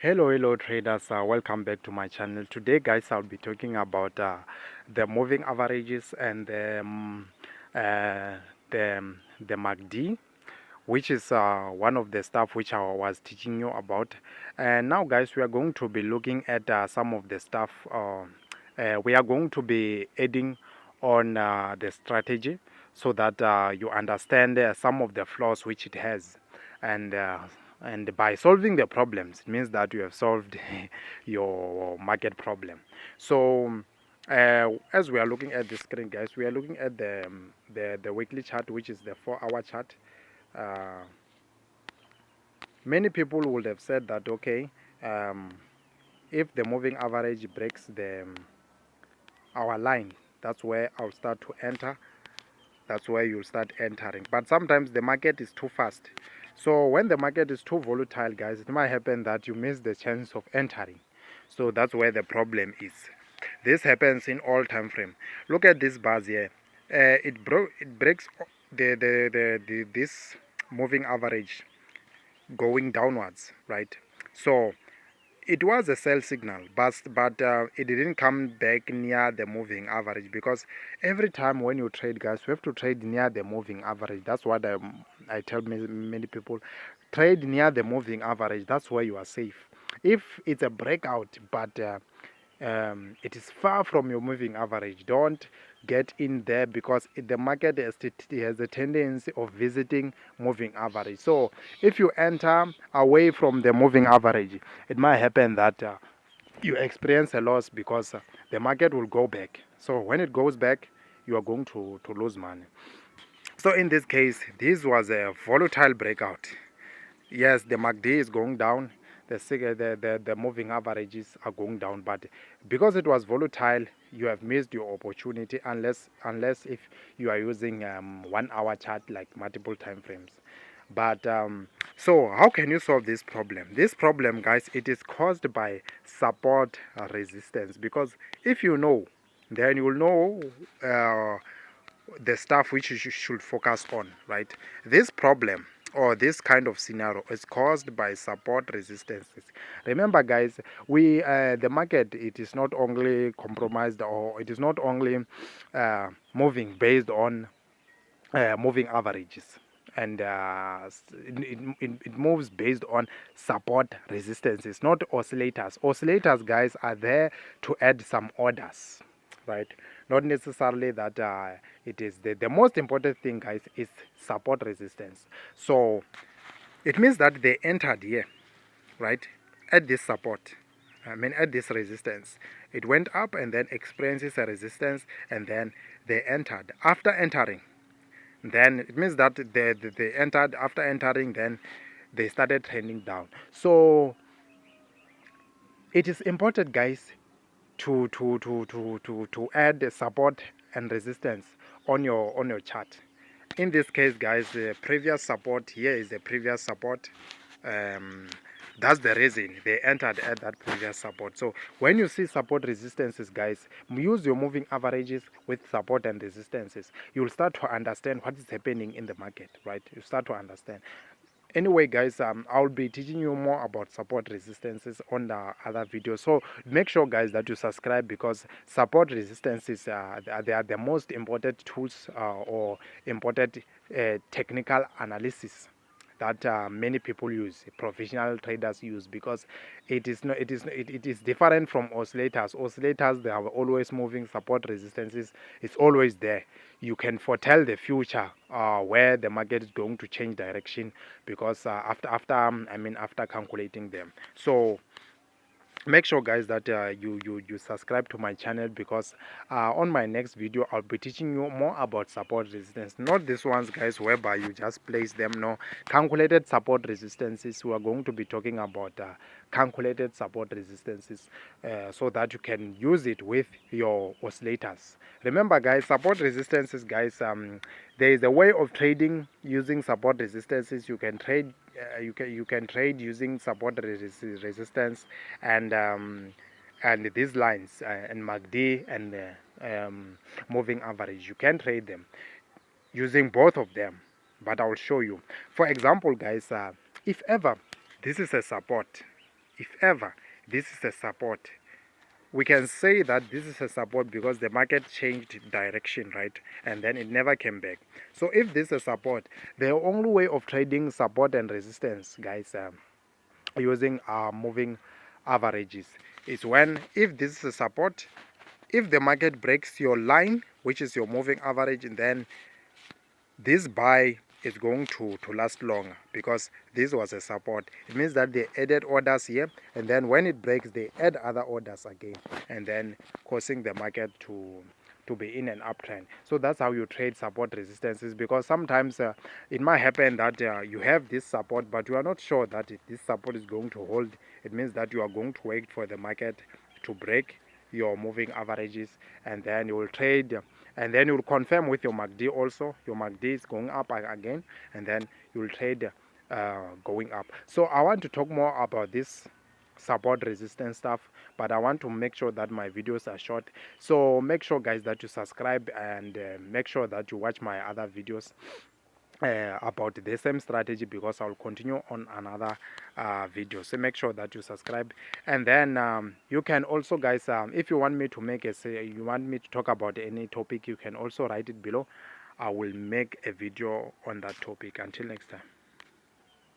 Hello traders, welcome back to my channel. Today guys, I'll be talking about the moving averages and uh, the MACD, which is one of the stuff which I was teaching you about. And now guys, we are going to be looking at some of the stuff. We are going to be adding on the strategy so that you understand some of the flaws which it has, and by solving the problems, it means that you have solved your market problem. So as we are looking at the screen, guys, we are looking at the weekly chart, which is the 4-hour chart. uh, Many people would have said that, okay, um, if the moving average breaks the our line, that's where I'll start to enter. That's where you'll start entering. But sometimes the market is too fast. So when the market is too volatile, guys, it might happen that you miss the chance of entering. So that's where the problem is. This happens in all time frame. Look at this bars here. It breaks this moving average going downwards, right? So it was a sell signal, but it didn't come back near the moving average, because every time when you trade, guys, you have to trade near the moving average. That's what I tell many people: trade near the moving average. That's where you are safe. If it's a breakout, but it is far from your moving average, don't get in there, because the market has a tendency of visiting moving average. So if you enter away from the moving average, it might happen that you experience a loss, because the market will go back. So when it goes back, you are going to lose money. So in this case, this was a volatile breakout. Yes, the MACD is going down. The moving averages are going down, but because it was volatile, you have missed your opportunity, unless if you are using 1 hour chart, like multiple time frames. But so how can you solve this problem? This problem, guys, it is caused by support resistance, because if you know, then you will know the stuff which you should focus on, right? This problem or this kind of scenario is caused by support resistances. Remember, guys, we the market, it is not only compromised, or it is not only moving based on moving averages, and it moves based on support resistances, not oscillators. Oscillators, guys, are there to add some orders, right? Not necessarily that it is the most important thing, guys, is support resistance. So it means that they entered here, right, at this support, at this resistance. It went up and then experiences a resistance, and then they entered. After entering, then it means that they entered. After entering, then they started trending down. So it is important, guys, to add the support and resistance on your chart. In this case, guys, the previous support here is the previous support. um, that's the reason they entered at that previous support. So when you see support resistances, guys, use your moving averages with support and resistances. You'll start to understand what is happening in the market, right? You start to understand. Anyway, guys, I'll be teaching you more about support resistances on the other videos. So make sure, guys, that you subscribe, because support resistances, they are the most important tools, or important technical analysis that many people use, professional traders use, because it is different from oscillators. Oscillators, they are always moving. Support resistances, it's always there. You can foretell the future, where the market is going to change direction, because after calculating them. So make sure, guys, that you subscribe to my channel, because on my next video I'll be teaching you more about support resistance, not these ones, guys, whereby you just place them. No, calculated support resistances. We are going to be talking about calculated support resistances, so that you can use it with your oscillators. Remember, guys, support resistances, guys, there is a way of trading using support resistances. You can trade, you can trade using support resistance, and these lines, and MACD, and moving average. You can trade them using both of them, but I will show you. For example, guys, if ever this is a support, if ever this is a support, we can say that this is a support because the market changed direction, right? And then it never came back. So if this is a support, the only way of trading support and resistance, guys, using moving averages is when, if this is a support, if the market breaks your line, which is your moving average, and then this buy is going to last longer because this was a support. It means that they added orders here, and then when it breaks they add other orders again, and then causing the market to be in an uptrend. So that's how you trade support resistances, because sometimes it might happen that you have this support but you are not sure that this support is going to hold. It means that you are going to wait for the market to break your moving averages, and then you will trade, and then you will confirm with your MACD also. Your MACD is going up again, and then you will trade going up. So I want to talk more about this support resistance stuff, but I want to make sure that my videos are short. So make sure, guys, that you subscribe, and make sure that you watch my other videos about the same strategy, because I'll continue on another video. So make sure that you subscribe, and then you can also, guys, if you want me to make you want me to talk about any topic, you can also write it below. I will make a video on that topic. Until next time.